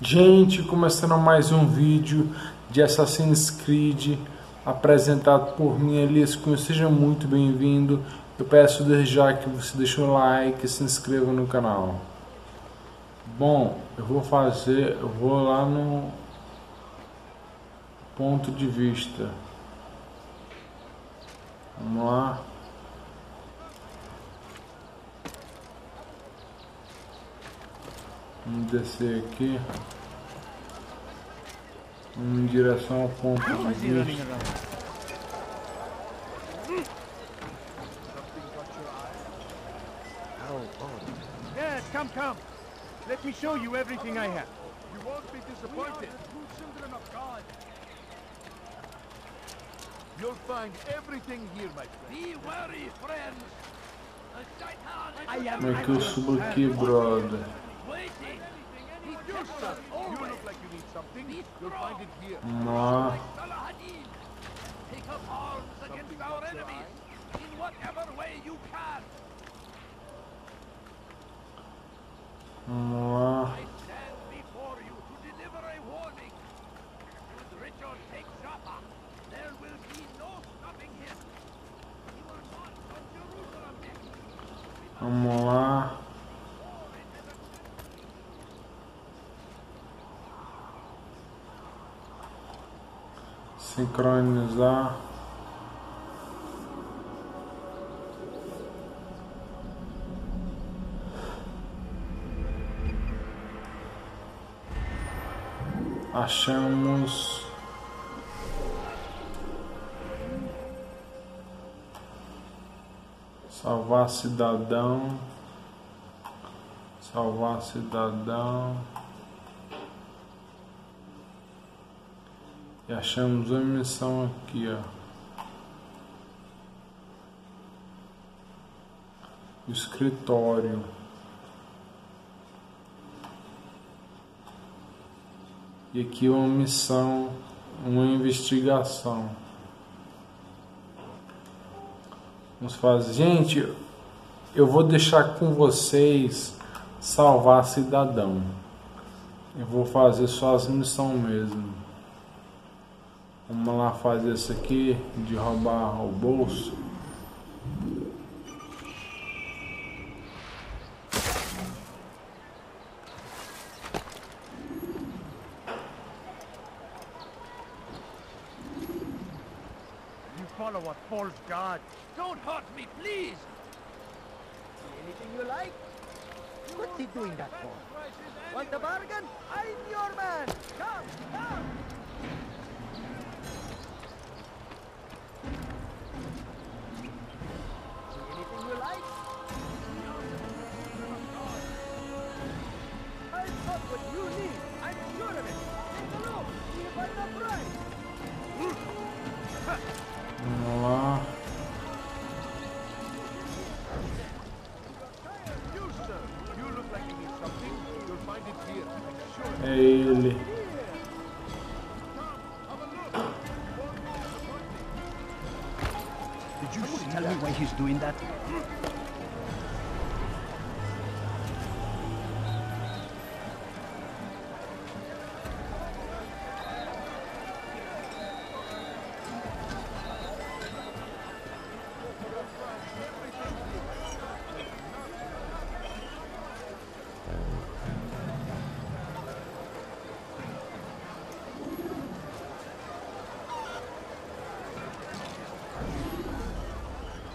Gente, começando mais um vídeo de Assassin's Creed apresentado por mim, Elias Cunha. Seja muito bem-vindo. Eu peço desde já que você deixe o like e se inscreva no canal. Bom, eu vou lá no ponto de vista. Vamos lá. Vamos descer aqui. Vamos em direção ao ponto de vista. Yes, come. Let me show you everything I have. You won't be disappointed. Children of God. You'll find everything here, my friend. Be wary, friends. Como é que eu subo aqui, brother? You look like you need something. You'll find it here. Vamos lá. Take up arms against our enemies in whatever way you can. Vamos lá. I stand before you to deliver a warning. Should Richard take Joppa, there will be no stopping him. He will march from Jerusalem next. Vamos lá. Sincronizar. Achamos salvar cidadão, e achamos uma missão aqui, ó. O escritório. E aqui uma missão, uma investigação. Vamos fazer. Gente, eu vou deixar com vocês salvar cidadão. Eu vou fazer só as missões mesmo. Vamos lá fazer isso aqui de roubar o bolso. Follow a false god. Don't hurt me, please. Anything you like? What's he doing that for? Want a bargain? I'm your man. Come. Anything you like? I've got what you need. I'm sure of it. Take a look. See if I'm not right. Vamos lá. É ele. Did you tell me why he's doing that?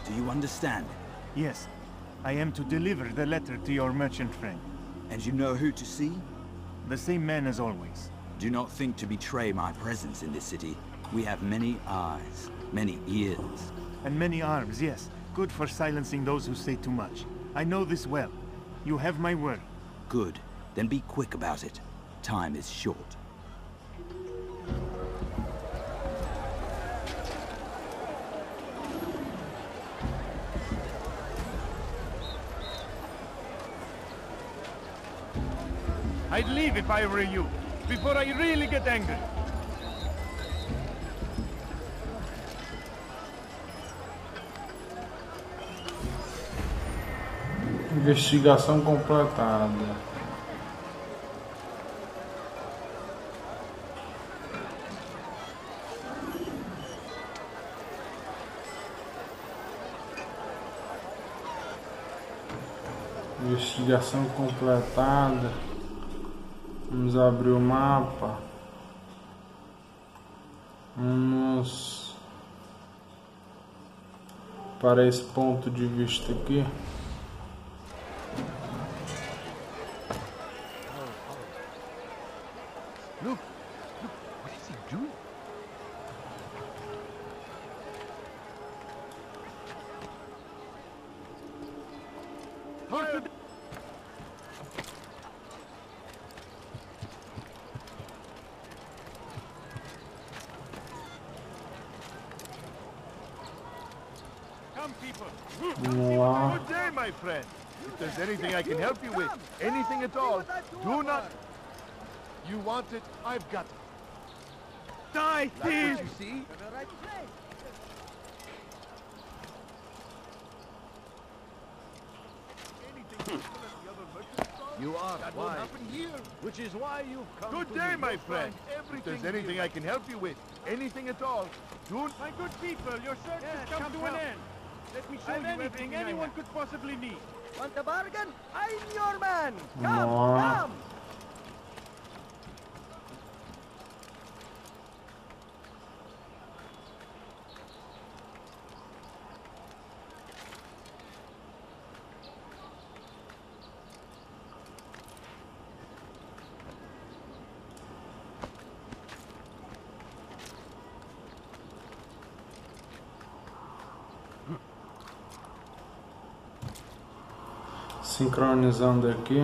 Do you understand? Yes, I am to deliver the letter to your merchant friend. And you know who to see? The same man as always. Do not think to betray my presence in this city. We have many eyes, many ears. And many arms, yes. Good for silencing those who say too much. I know this well. You have my word. Good. Then be quick about it. Time is short. I'd leave if I were you, before I really get angry. Investigação completada. Investigação completada. Vamos abrir o mapa. Vamos para esse ponto de vista aqui. Look, what is he doing? Come, people. Vamos lá. Good day, my friend. If there's anything I can help you with, anything at all, do not... You want it? I've got it. Die, That's thief! what you see? The right place. You are That won't wise, happen here. which is why you've come Good to day, me. my friend. If there's anything I can help you with, anything at all, do... My good people, your search has come to an end. Let me show you everything anyone could possibly need. Want a bargain? I'm your man. Come, Noah. come. Sincronizando aqui.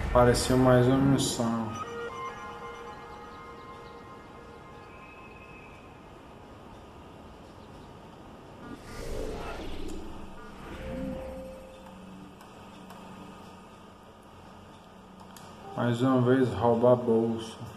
Apareceu mais uma missão. Mais uma vez roubar a bolsa.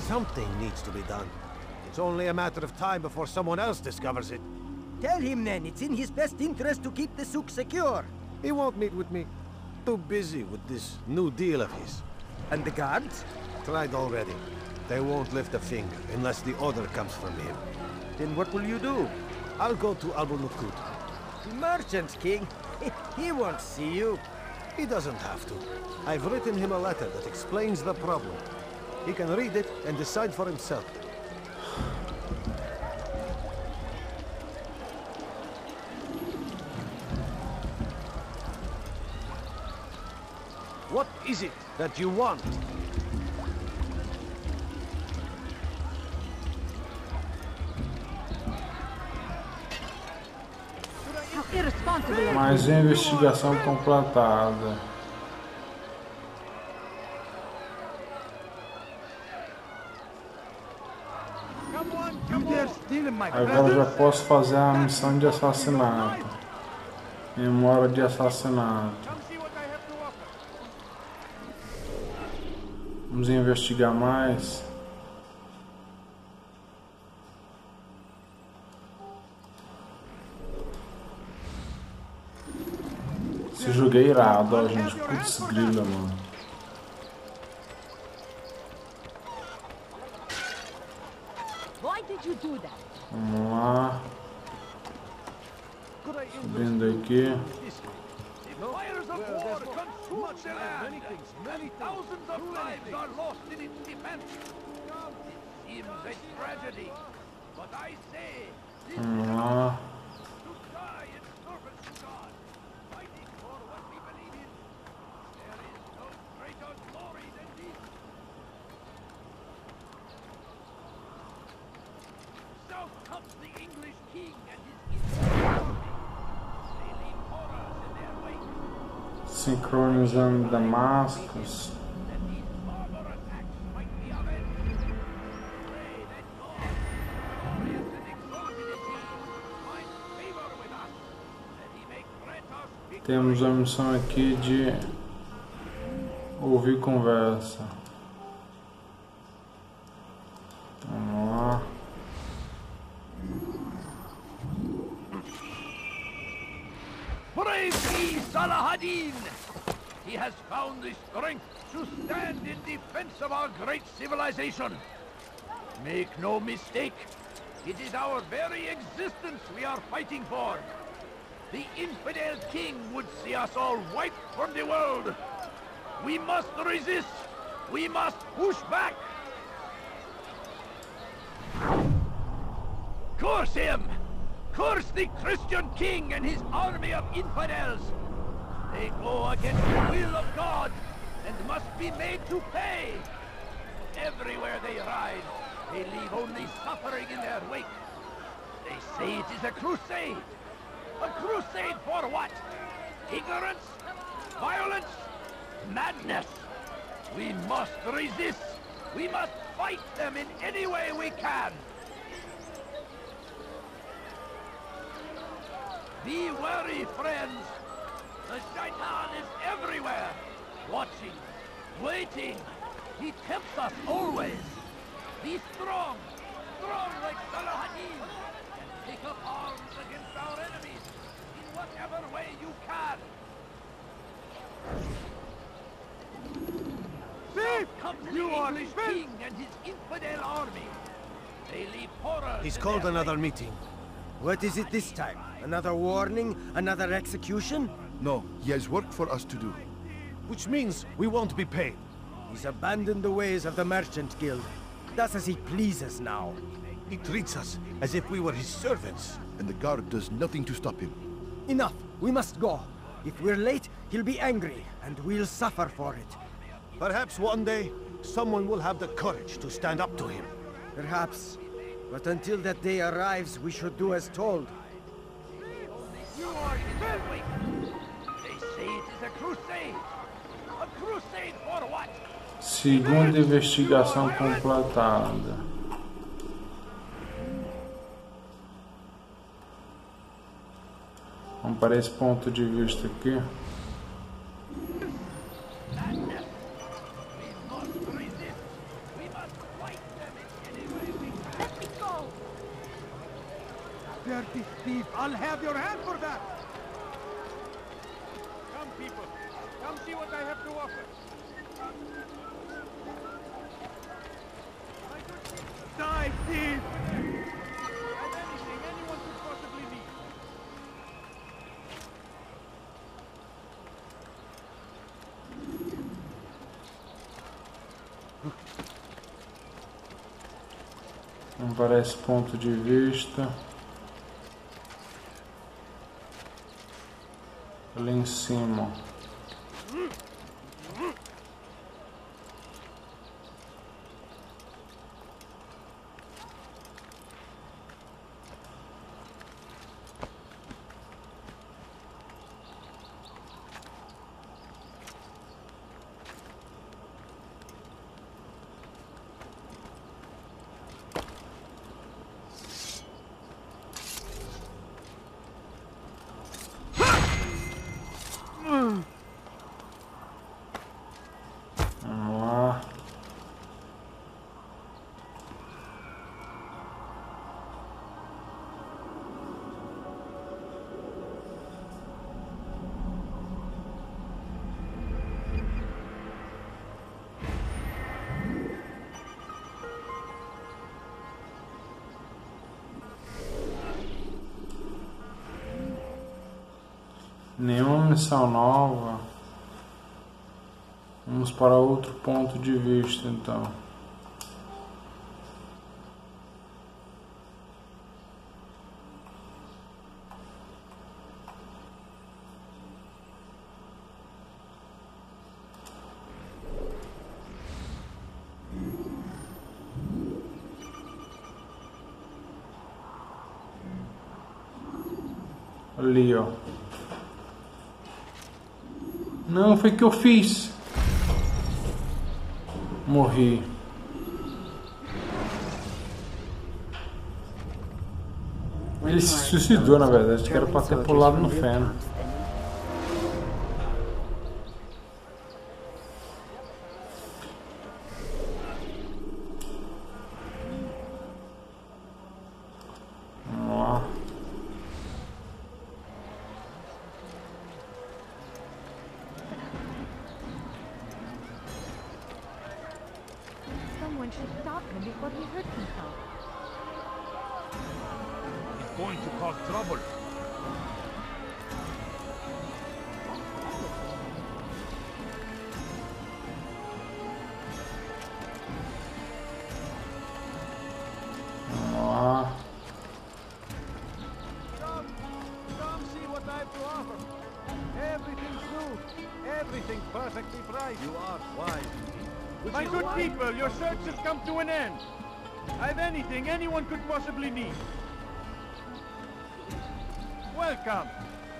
Something needs to be done. It's only a matter of time before someone else discovers it. Tell him then it's in his best interest to keep the souk secure. He won't meet with me. Too busy with this new deal of his. And the guards? Tried already. They won't lift a finger unless the order comes from him. Then what will you do? I'll go to Abu Nukut. The merchant king? He won't see you. He doesn't have to. I've written him a letter that explains the problem. He can read it and decide for himself. What is it that you want? How irresponsible. Mais uma investigação completada. Agora já posso fazer a missão de assassinato. Memória de assassinato. Vamos investigar mais. Esse jogo é irado, ó, gente. Putz, grila, mano. Why did you do that? Vamos lá. Subindo aqui. The fires of war consume the land, and thousands of lives are lost in its defense. It seems a tragedy, but I say this Vamos lá. to die in service to God, fighting for what we believe in. There is no greater glory than this. South comes the English king and his army. They leave horrors in their wake. Sincronizando Damascus. That these barbarous acts might be avenged. Pray that God, glorious and exalted is he, Temos a missão aqui de ouvir conversa. Vamos lá. Praise ye Salahadin! He has found the strength to stand in defense of our great civilization. Make no mistake, it is our very existence we are fighting for. The infidel king would see us all wiped from the world. We must resist. We must push back. Curse him! Curse the Christian king and his army of infidels! They go against the will of God and must be made to pay. Everywhere they ride, they leave only suffering in their wake. They say it is a crusade. A crusade for what? Ignorance? Violence? Madness? We must resist. We must fight them in any way we can. Be wary, friends. The Shaitan is everywhere. Watching, waiting. He tempts us always. Be strong. Strong like Salahadin. And take up arms against our enemies. In whatever way you can. Comes the English king and his infidel army. They leave horrors. He's called another meeting. What is it this time? Another warning? Another execution? No, he has work for us to do. Which means we won't be paid. He's abandoned the ways of the Merchant Guild. Does as he pleases now. He treats us as if we were his servants. And the guard does nothing to stop him. Enough! We must go. If we're late, he'll be angry, and we'll suffer for it. Perhaps one day, someone will have the courage to stand up to him. Perhaps. But until that day arrives, we should do as told. You are in their wake. They say it is a crusade. A crusade for what? Segunda investigação completada. Vamos para esse ponto de vista aqui. Dirty thief! I'll have your hand for that! Come, people. Come see what I have to offer. Die, thief! Have anything anyone could possibly need. Vamos para esse ponto de vista. Ali em cima. Nenhuma missão nova. Vamos para outro ponto de vista então. Ali, ó. Não, foi o que eu fiz. Morri. Ele se suicidou, na verdade, que era pra ter pulado no feno. Someone should stop him before he hurts himself. He's going to cause trouble. Come see what I have to offer. Everything's new. Everything's perfectly priced. You are wise. My good people, your search has come to an end. I've anything anyone could possibly need. Welcome.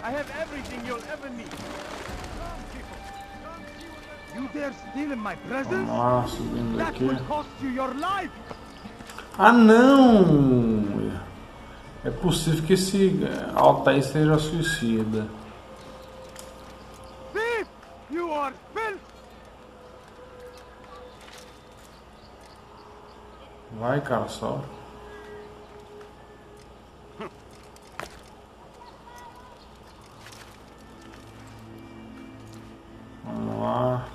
I have everything you'll ever need. Come, people. Come see what you dare steal in my presence? Subindo That aqui. would cost you your life. Ah, não! É possível que esse Altair seja suicida. Thief! You are filth! Vai, cara, só. Vamos lá.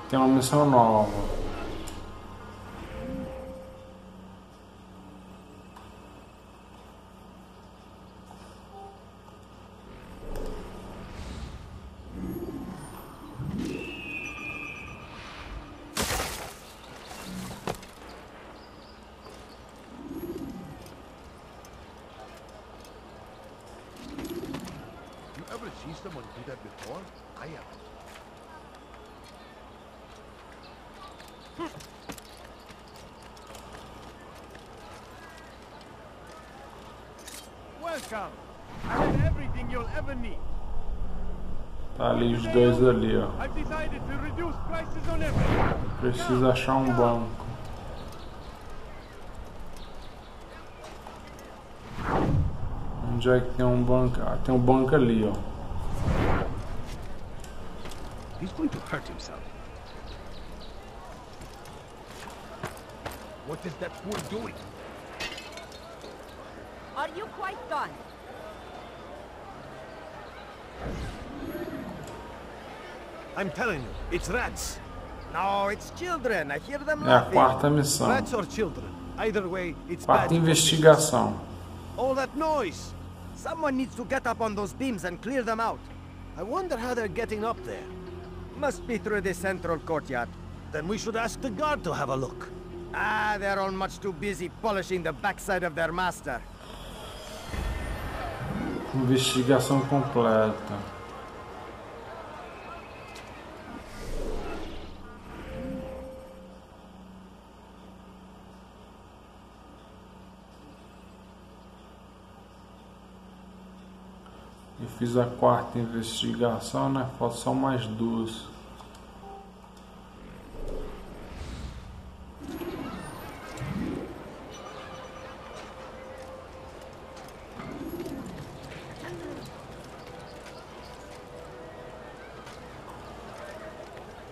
Tem uma missão nova. You ever see someone do that before? I haven't. Welcome. I have everything you'll ever need. Tá ali os dois ali, ó. I've decided to reduce prices on everything. Precisa achar um banco. Onde é que tem um banco? Ah, tem um banco ali, ó. He's going to hurt himself. What is that fool doing? Are you quite done? I'm telling you, it's rats. No, it's children. I hear them É a laughing. quarta missão. Rats or children. Either way, it's bad. Quarta investigação. All that noise. Someone needs to get up on those beams and clear them out. I wonder how they're getting up there. Must be through the central courtyard. Then we should ask the guard to have a look. Ah, they're all much too busy polishing the backside of their master. Investigação completa. Eu fiz a quarta investigação, né? Falta só mais duas.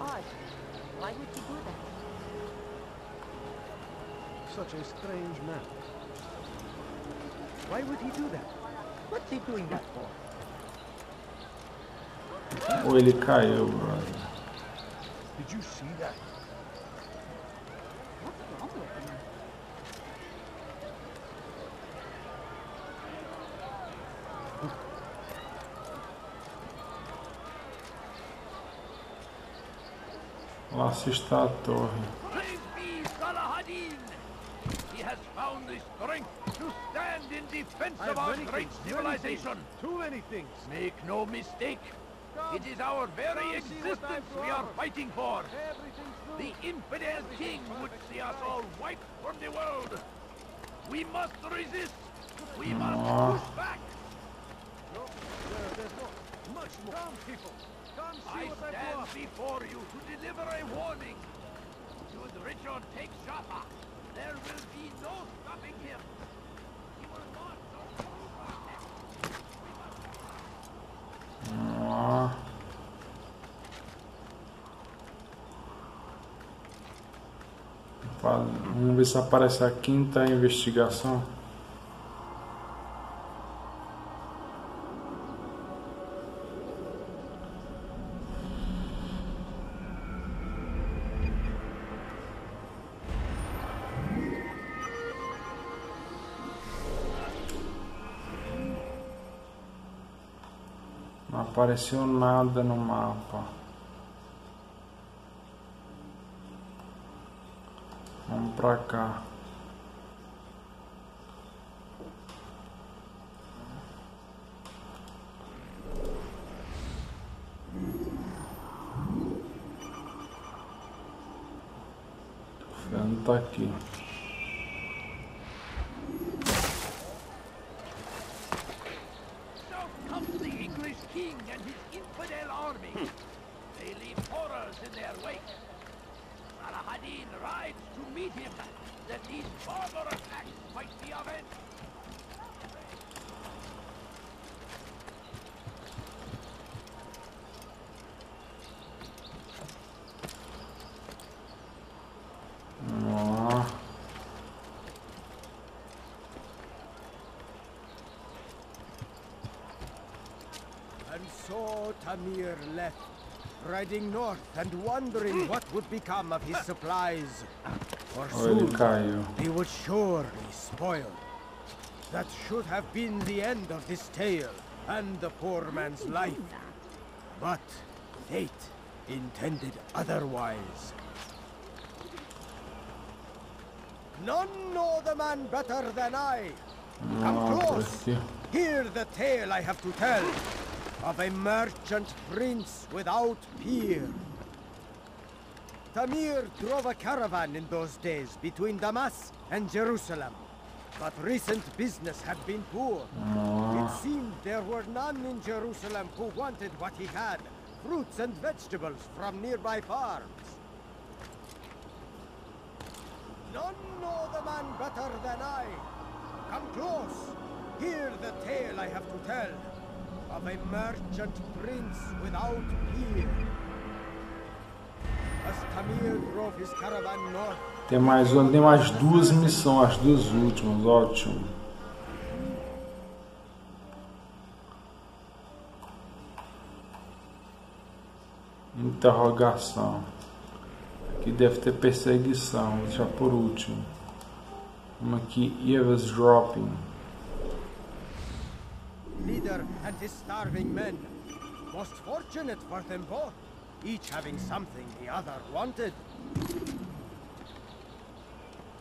Odd. Why would he do that? Such a strange man. Why would he do that? What's he doing that for? Ou ele caiu, brother. Did you see that? What's wrong with him? Lá se está a torre. Praise be Salahadin! He has found the strength to stand in defense of our great civilization. Too many things. Make no mistake. It is our very existence we are fighting for. The infidel king would see us all wiped from the world. We must resist. We must push back. There's not much more. Come, people. Come see I what I've stand lost. before you to deliver a warning. Should Richard take Jaffa, there will be no stopping him. He will march on Jerusalem. Vamos ver se aparece a quinta investigação. Não apareceu nada no mapa. Vamos pra cá. O ferro tá aqui. Comes the English king and his infidel army. They leave horrors in their wake. Saladin rides to meet him, that these barbarous acts might be avenged. Ó. And so Tamir left, riding north and wondering what would become of his supplies. For Ele soon caiu. he would surely spoil. That should have been the end of this tale and the poor man's life. But fate intended otherwise. None know the man better than I. Come Ó, por close. aqui. Hear the tale I have to tell of a merchant prince without peer. Tamir drove a caravan in those days between Damascus and Jerusalem. But recent business had been poor. It seemed there were none in Jerusalem who wanted what he had, fruits and vegetables from nearby farms. None know the man better than I. Come close. Hear the tale I have to tell of a merchant prince without peer. As Tamir drove his caravan north, Tem mais duas missões, as duas últimas, ótimo. Interrogação. Aqui deve ter perseguição, vou deixar por último. Vamos aqui, eavesdropping. leader and his starving men. Most fortunate for them both, each having something the other wanted.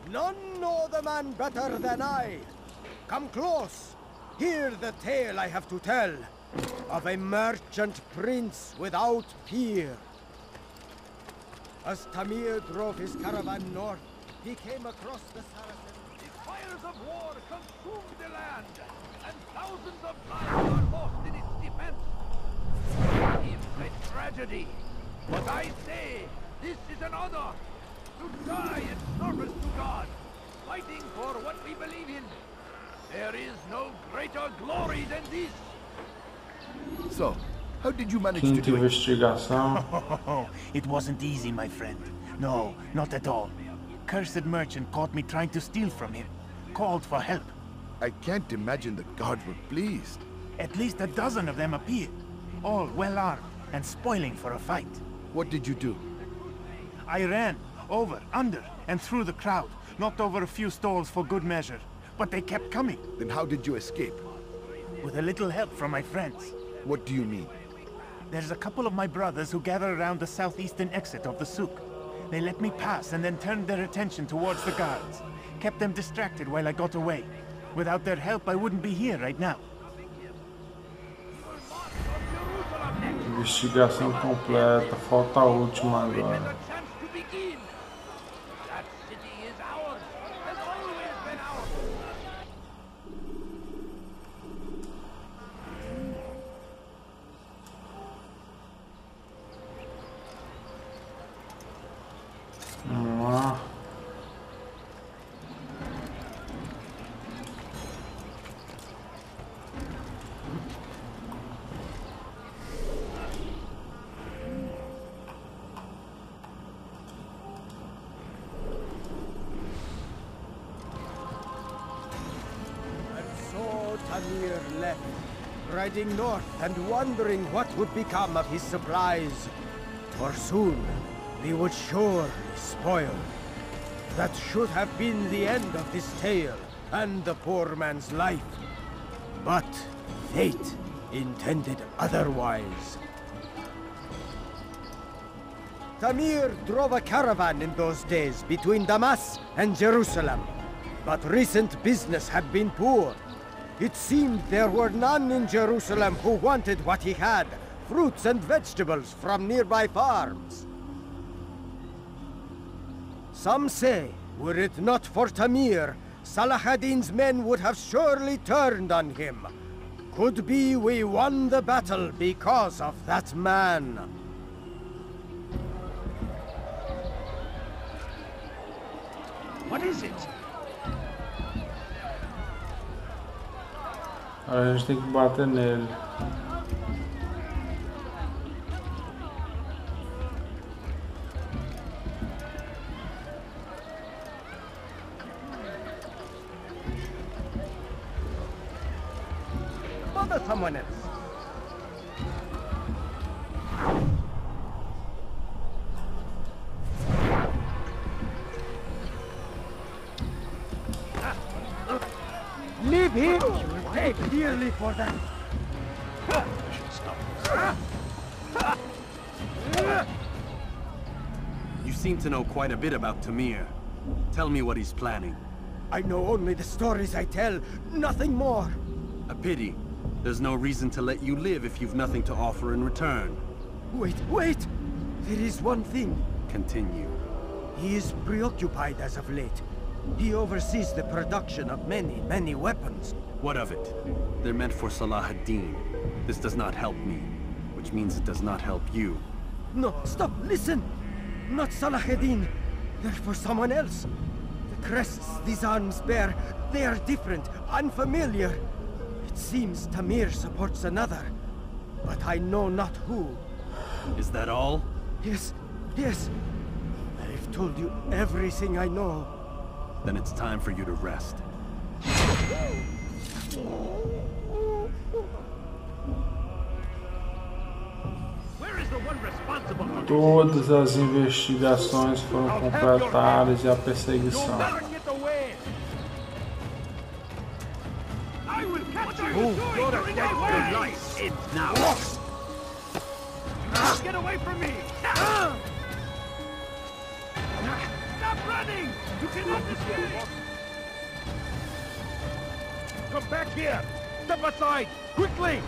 None know the man better than I. Come close. Hear the tale I have to tell of a merchant prince without peer. As Tamir drove his caravan north, he came across the Saracens. The fires of war consumed the land, and thousands of lives are lost in its defense. It's a tragedy, but I say this is an honor to die in service to God, fighting for what we believe in. There is no greater glory than this. So, how did you manage to Quinta do it? investigação. It wasn't easy, my friend. No, not at all. Cursed merchant caught me trying to steal from him. Called for help. I can't imagine the guards were pleased. At least a dozen of them appeared. All well armed and spoiling for a fight. What did you do? I ran over, under, and through the crowd. Knocked over a few stalls for good measure. But they kept coming. Then how did you escape? With a little help from my friends. What do you mean? There's a couple of my brothers who gather around the southeastern exit of the souk. They let me pass and then turned their attention towards the guards. Kept them distracted while I got away. Without their help, I wouldn't be here right now. Investigação completa, falta a última With agora. a chance to begin. That city is ours, has always been ours. Vamos lá. Tamir left, riding north and wondering what would become of his supplies. For soon, we would surely spoil. That should have been the end of this tale and the poor man's life. But fate intended otherwise. Tamir drove a caravan in those days between Damascus and Jerusalem. But recent business had been poor. It seemed there were none in Jerusalem who wanted what he had, fruits and vegetables from nearby farms. Some say, were it not for Tamir, Salah ad-Din's men would have surely turned on him. Could be we won the battle because of that man. What is it? A gente tem que bater nele. Bother someone else. Leave him! You will pay dearly for that. You seem to know quite a bit about Tamir. Tell me what he's planning. I know only the stories I tell, nothing more. A pity. There's no reason to let you live if you've nothing to offer in return. Wait! There is one thing. Continue. He is preoccupied as of late. He oversees the production of many weapons. What of it? They're meant for Salah ad-Din. This does not help me, which means it does not help you. No, stop, listen! Not Salah ad-Din. They're for someone else. The crests these arms bear, they are different, unfamiliar. It seems Tamir supports another, but I know not who. Is that all? Yes. I've told you everything I know. Then it's time for you to rest. Where is the one responsible for this? Todas as investigações foram completadas e a perseguição. I will catch you! You're a dead life! It's now! Get away from me! Stop running! You cannot escape! Come back here! Step aside! Quickly!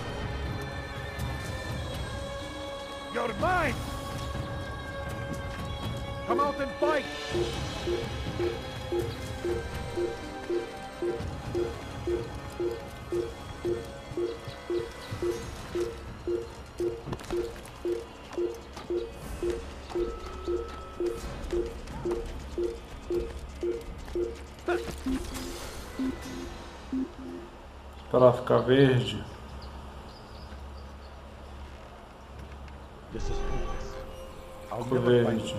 You're mine! Come out and fight! Para ficar verde. Ficou verde.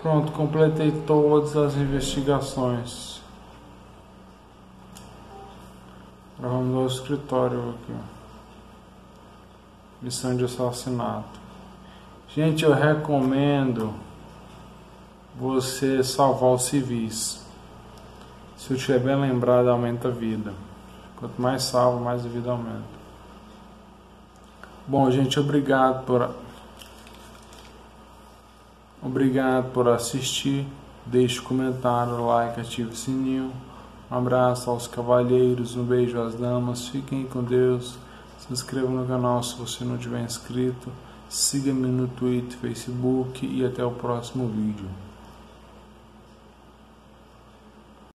Pronto, completei todas as investigações. Agora vamos ao escritório aqui. Missão de assassinato. Gente, eu recomendo você salvar os civis. Se eu estiver bem lembrado, aumenta a vida. Quanto mais salvo, mais a vida aumenta. Bom, gente, obrigado por assistir. Deixe um comentário, like, ative o sininho. Um abraço aos cavalheiros, um beijo às damas. Fiquem com Deus. Se inscreva no canal se você não tiver inscrito. Siga-me no Twitter, Facebook e até o próximo vídeo.